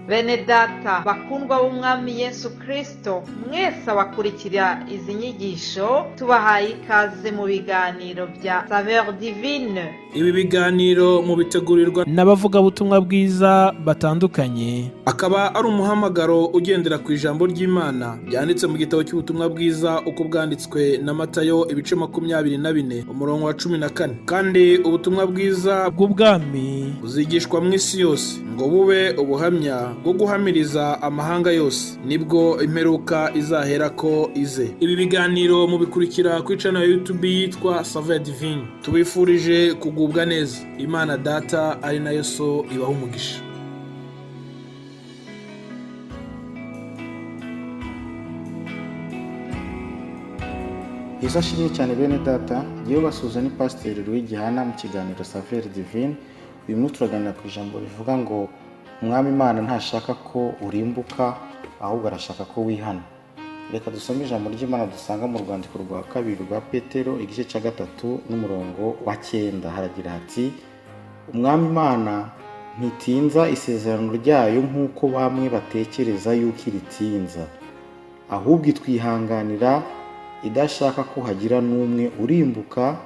Bene data bakundwa b'umwami Yesu Kristo, mwese abakurikira izi nyigisho tubahaye ikaze mu biganiro bya Saveur Divine. Ibi biganiro mu bitegurirwa n'abavugabutumwa bwiza batandukanye, akaba ari umuhamagaro ugendera ku ijambo ry'Imana byanditse mu gitabo cy'ubutumwa bwiza uko bwanditswe na Matayo ibice 24 umurongo wa 14. Kandi ubutumwa bwiza bw'ubwami buzigishwa mu isi yose ngo bube ubuhamya bwo guhamiriza amahanga yose, nibwo imperuka izahera ko ize. Ibi biganiro mubikurikira ku channel ya YouTube yitwa Saveur Divine. Tubifurije kugubwa neza. Imana Data ari nayo So ibaho umugisha. Yesu ashimwe cyane bene data, ngiye basuhuza ni Pasiteri Louis Gihana mu kiganiro Saveur Divine. Uyu munsi turaganira ku ijambo rivuga ngo Umwami Imana ntashaka ko urimbuka, ahubwo arashaka ko wihana. Reka dusome ijambo ry'Imana dusanga mu rwandiko rwa 2 rwa Petero igice cya 3 n'umurongo wa 9. Haragira hati: Umwami Imana ntitinza isezerano ryayo nk'uko bamwe batekereza yuko iritinza, ahubwo itwihanganira, idashaka ko hagira n'umwe urimbuka,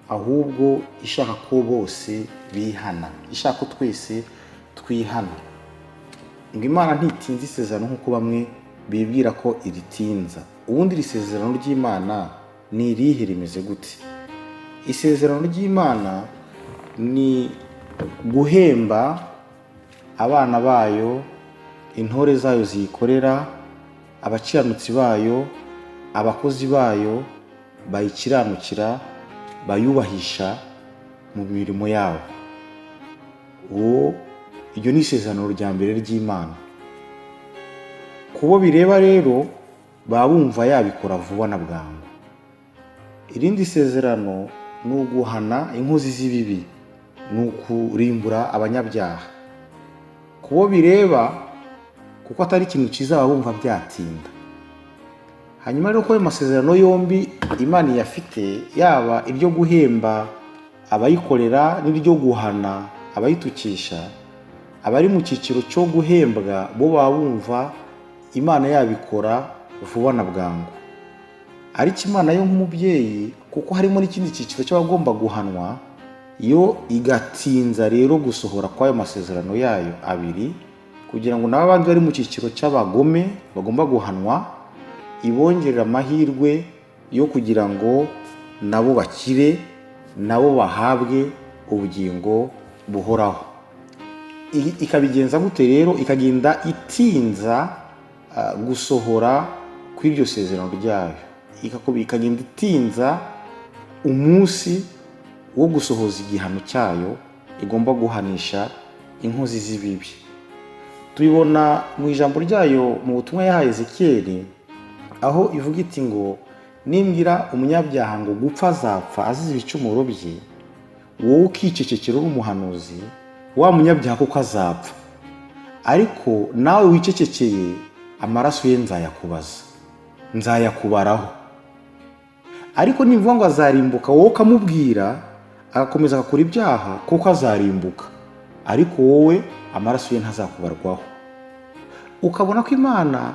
ahubwo ishaka ko bose bihana. Ishaka ko twese twihana. Ngo Imana ntitinza isezerano nk'uko bamwe bibwira ko iritinza. Ubundi iri sezerano ry'Imana ni irihe, rimeze gute? Isezerano ry'Imana ni guhemba abana bayo, intore zayo ziyikorera, abakiranutsi bayo, abakozi bayo bayikiranukira, bayubahisha mu mirimo yabo. Iryo ni isezerano rya mbere ry'Imana. Kubo bireba rero babumva yabikora vuba na bwangu. Irindi sezerano ni uguhana inkozi z'ibibi, ni ukurimbura abanyabyaha. Kubo bireba kuko atari ikintu kizaba bumva byatinda. Hanyuma rero ko ayo masezerano yombi Imana yafite, yaba iryo guhemba abayikorera n'iryo guhana abayitukisha, abari mu cyiciro cyo guhembwa bo babumva Imana yabikora vuba na bwangu. Ariko Imana yo nk'umubyeyi, kuko harimo n'ikindi cyiciro cy'abagomba guhanwa, yo igatinza rero gusohora kw'ayo masezerano yayo abiri, kugira ngo n'abandi bari mu cyiciro cy'abagome bagomba guhanwa ibongerera amahirwe yo kugira ngo nabo bakire, nabo bahabwe ubugingo buhoraho. Ikabigenza gute rero? Ikagenda itinza gusohora kw'iryo sezerano ryayo, ikagenda itinza umunsi wo gusohoza igihano cyayo igomba guhanisha inkozi z'ibibi. Tubibona mu ijambo ryayo mu butumwa yahaye Ezekiyeli, aho ivuga iti ngo nimbwira umunyabyaha ngo gupfa azapfa azize ibicumuro bye, wowe ukicecekera uri umuhanuzi, wa munyabyaha kuko azapfa, ariko nawe wicecekeye amaraso ye nzayakubaza, nzayakubaraho. Ariko nivuga ngo azarimbuka, wowe ukamubwira agakomeza agakora ibyaha, kuko azarimbuka, ariko wowe amaraso ye ntazakubarwaho. Ukabona ko Imana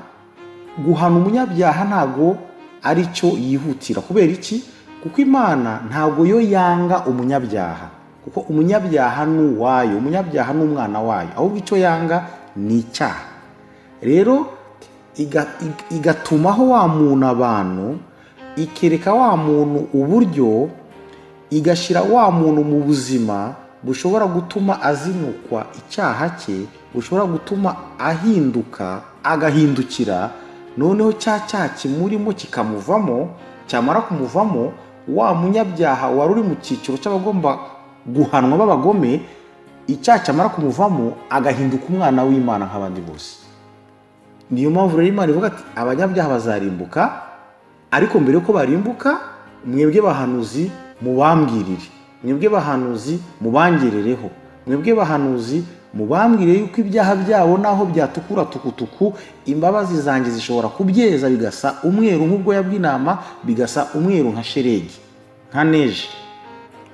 guhana umunyabyaha ntago ari cyo yihutira. Kubera iki? Kuko Imana ntago yo yanga umunyabyaha, kuko umunyabyaha ni uwayo, umunyabyaha ni umwana wayo, ahubwo icyo yanga ni icyaha. Rero igatumaho wa muntu abantu, ikereka wa muntu uburyo, igashyira wa muntu mu buzima bushobora gutuma azinukwa icyaha cye, bushobora gutuma ahinduka, agahindukira, noneho cya cyaha kimurimo kikamuvamo. Cyamara kumuvamo, wa munyabyaha wari uri mu cyiciro cy'abagomba guhanwa b'abagome, icyaha cyamara kumuvamo agahinduka umwana w'Imana nk'abandi bose. Niyo mpamvu rero Imana ivuga ati abanyabyaha bazarimbuka, ariko mbere yuko barimbuka, mwebwe bahanuzi mubambwirire, mwebwe bahanuzi mubangerereho, mwebwe bahanuzi mubambwire yuko ibyaha byabo naho byatukura tukutuku, imbabazi zanjye zishobora kubyeza bigasa umweru nk'ubwoya bw'intama, bigasa umweru nka sheregi, nka neje.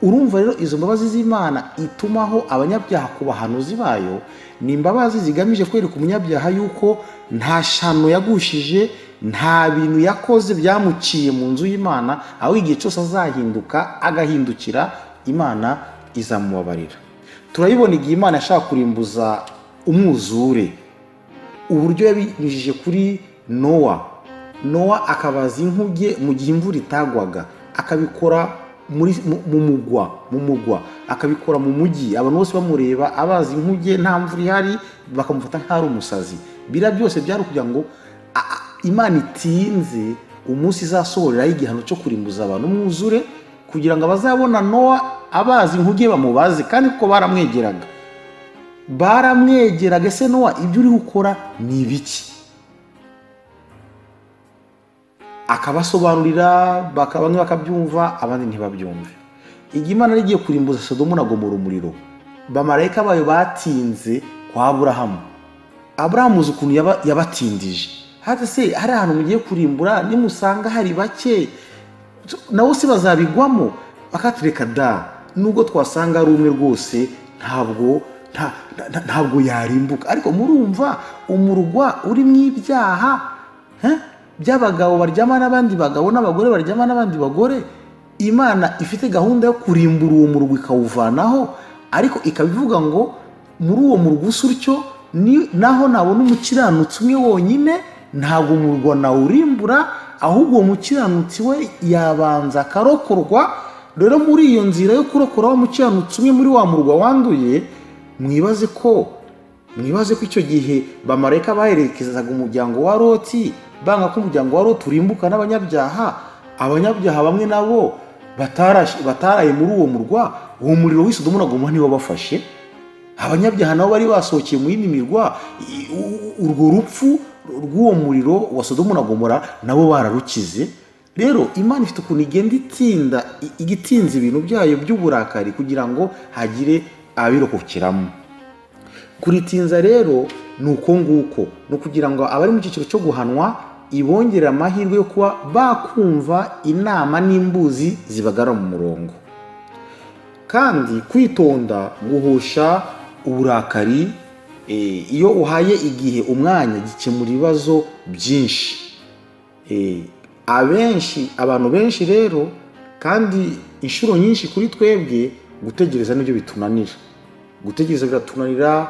urumva rero izo mbabazi z'Imana itumaho abanyabyaha ku bahanuzi bayo ni imbabazi zigamije kwereka umunyabyaha yuko nta shano yagushije, nta bintu yakoze byamuciye mu nzu y'Imana, aho igihe cyose azahinduka agahindukira Imana izamubabarira. Turayibona igihe Imana yashaka kurimbuza umwuzure, uburyo yabinyujije kuri Nowa akabaza inkuge mu gihe imvura itagwaga, akabikora mu mugwa, akabikora mu mujyi, abantu bose bamureba abazi inkuge nta mvura ihari, bakamufata nk'ari umusazi. Bira byose byari kugira ngo Imana itinze umunsi izasohoreraho igihano cyo kurimbuza abantu umwuzure, kugira ngo abazabona Nowa abazi inkuge bamubaze, kandi kuko baramwegeraga ese Nowa ibyo uri gukora ni ibiki? Akabasobanurira, bamwe bakabyumva abandi ntibabyumve. Igihe Imana yari igiye kurimbuza Sodomu na Gomora umuriro, bamarayika bayo batinze kwa Aburahamu uzi ukuntu yabatindije. Hati se hari ahantu mugiye kurimbura, nimusanga hari bake nabo se bazabigwamo? Akatureka da, nubwo twasanga ari umwe rwose ntabwo yarimbuka. Ariko murumva umurwa uri mu ibyaha by'abagabo baryama n'abandi bagabo, n'abagore baryama n'abandi bagore, Imana ifite gahunda yo kurimbura uwo murwa ikawuvanaho, ariko ikabivuga ngo muri uwo murwa utyo naho nabona umukiranutsi umwe wonyine, ntabwo umurwa nawurimbura, ahubwo uwo mukiranutsi we yabanza akarokorwa. Rero muri iyo nzira yo kurokora wa mukiranutsi umwe muri wa murwa wanduye, mwibaze ko icyo gihe bamarayika baherekezaga umuryango wa Loti, banga ko umuryango wa Loti urimbuka n'abanyabyaha, abanyabyaha bamwe nabo bataraye muri uwo murwa, uwo muriro w'i Sodomu na Gomora niwo bafashe. Abanyabyaha nabo bari basohokeye mu yindi mirwa, urwo rupfu rw'uwo muriro wa Sodomu na Gomora nabo bararukize. Rero Imana ifite ukuntu igenda igitinza ibintu byayo by'uburakari kugira ngo hagire abirokokeramo. Kuritinza rero ni uko nguko, no kugira ngo abari mu cyiciro cyo guhanwa ibongerera amahirwe yo kuba bakumva inama n'imbuzi zibagara mu murongo. Kandi kwitonda guhosha uburakari, iyo uhaye igihe umwanya gikemura ibibazo byinshi. Abantu benshi rero, kandi inshuro nyinshi kuri twebwe, gutegereza nibyo bitunanira. Gutegereza biratunanira.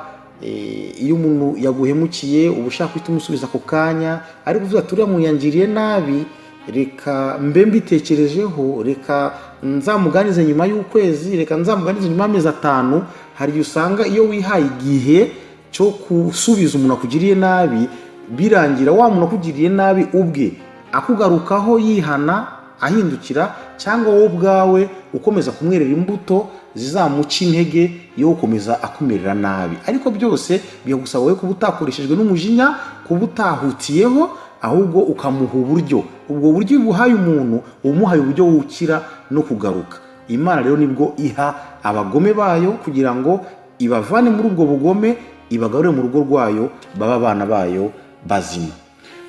Iyo umuntu yaguhemukiye uba ushaka guhita umusubiza ako kanya, ariko uvuga turiya muyangiriye nabi, reka mbe mbitekerejeho, reka nzamuganize nyuma y'ukwezi, reka nzamuganize nyuma y'amezi 5. Hari igihe usanga iyo wihaye igihe cyo gusubiza umuntu akugiriye nabi, birangira wa muntu akugiriye nabi ubwe akugarukaho yihana ahindukira, cyangwa wowe ubwawe ukomeza kumwerera imbuto zizamuca intege yo gukomeza akumerera nabi. Ariko byose bigusaba wowe kuba utakoreshejwe n'umujinya, kuba utahutiyeho, ahubwo ukamuha uburyo. Ubwo buryo buhaye umuntu, umuhaye uburyo wukira no kugaruka. Imana rero nibwo iha abagome bayo kugira ngo ibavane muri ubwo bugome, ibagarure mu rugo rwayo, baba abana bayo bazima.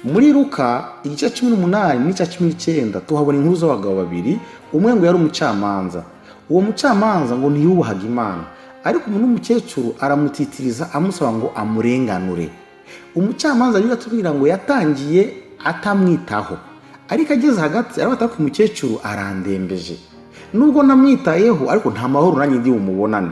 Muri Luka igice 18 n'icya 19 tuhabona inkuru z'abagabo babiri. Umwe ngo yari umucamanza. Uwo mucamanza ngo ntiyubahaga Imana, ariko umuntu w'umukecuru aramutitiriza amusaba ngo amurenganure. Umucamanza rero atubwira ngo yatangiye atamwitaho, ariko ageze hagati arabata ko umukecuru arandembeje, nubwo namwitayeho ariko nta mahoro nanjye ndi umubonane.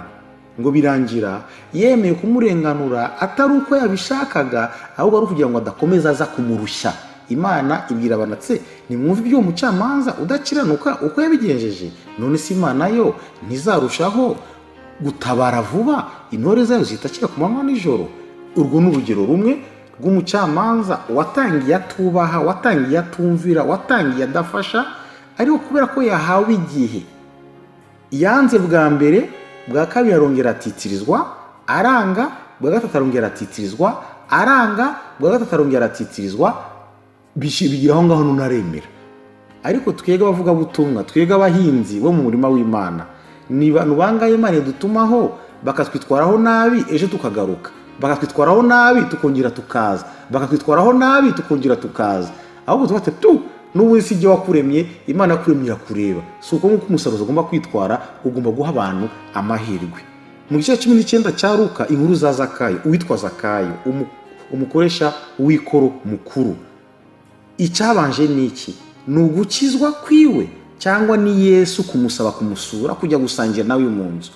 Ngo birangira yemeye kumurenganura, atari uko yabishakaga, ahubwo ari kugira ngo adakomeza aza kumurushya. Imana ibwira abanatse, nimwumve ibyo umucamanza udakiranuka uko yabigenjeje, none si Imana yo ntizarushaho gutabara vuba intore zayo zitakira ku manywa n'ijoro? Urwo n'urugero rumwe rw'umucamanza watangiye atubaha, watangiye atumvira, watangiye adafasha, ariko kubera ko yahawe igihe yanze bwa mbere, bwa kabiri arongera atitirizwa, aranga, bwa gatatu arongera atitirizwa, aranga, bwa gatatu arongera atitirizwa, bigira aho ngaho nunaremera. Ariko twega bavuga butumwa, twega abahinzi bo mu murima w'Imana, ni bantu bangaye Imana dutumaho bakatwitwaraho nabi, ejo tukagaruka, bakatwitwaraho nabi tukongera tukaza, bakatwitwaraho nabi tukongera tukaza. Ahubwo tubate n'ubu si ibyo wakuremye, Imana yakuremye irakureba. Si uko nk'uko umusaruzi ugomba kwitwara, ugomba guha abantu amahirwe. Mu gice 19 cya Luka, inkuru za Zakayo, uwitwa Zakayo, umukoresha w'ikoro mukuru. Icyabanje ni iki? Ni ugukizwa kwiwe cyangwa ni Yesu kumusaba kumusura kujya gusangira nawe mu nzu?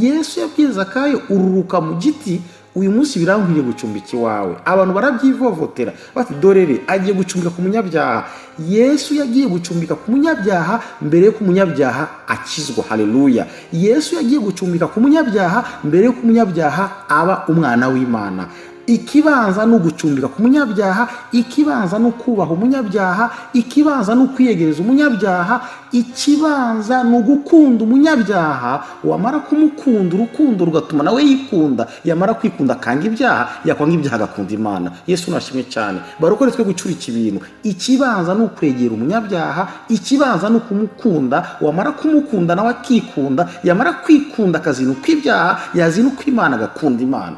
Yesu yabwiye Zakayo, ururuka mu giti, uyu munsi birankwiriye gucumbika iwawe. Abantu barabyivovotera bati, dorere agiye gucumbika ku munyabyaha. Yesu yagiye gucumbika ku munyabyaha mbere yo ku munyabyaha akizwa. Haleluya! Yesu yagiye gucumbika ku munyabyaha mbere yo ku munyabyaha aba umwana w'Imana. Ikibanza no gucumbika ku munyabyaha, ikibanza no kubaha umunyabyaha, ikibanza no kwiyegereza umunyabyaha, ikibanza no gukunda umunyabyaha. Wamara kumukunda, urukundo rugatuma nawe yikunda, yamara kwikunda akanga ibyaha, yakwanga ibyaha agakunda Imana. Yesu nashimwe cyane. Barokore twe gucurika ibintu. Ikibanza no kwegera umunyabyaha, ikibanza no kumukunda, wamara kumukunda nawe akikunda, yamara kwikunda akazinuka ibyaha, yazinuka Imana agakunda Imana.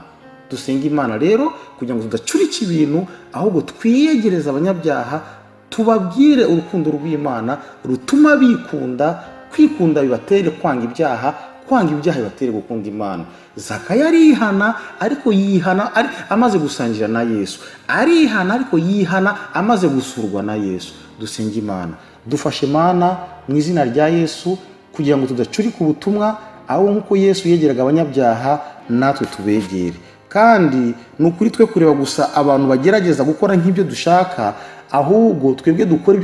Dusenga Imana rero kugira ngo tudacurika ibintu, ahubwo twiyegereza abanyabyaha, tubabwire urukundo rw'Imana rutuma bikunda. Kwikunda bibatere kwanga ibyaha, kwanga ibyaha bibatere gukunda Imana. Zakayo arihana, ariko yihana amaze gusangira na Yesu. Arihana ariko yihana amaze gusurwa na Yesu. Dusenga Imana. Dufashe Mana mu izina rya Yesu kugira ngo tudacurika ubutumwa, aho nkuko Yesu yegeraga abanyabyaha natwe tubegere. Kandi nukuri twe kureba gusa abantu bagerageza gukora nk'ibyo dushaka, ahubwo twebwe dukora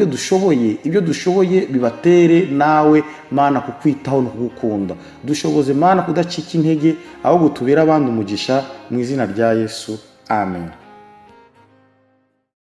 ibyo dushoboye bibatere nawe Mana kukwitaho no kugukunda. Dushoboze Mana kudacika intege, ahubwo tubera abandi umugisha mu izina rya Yesu. Amen.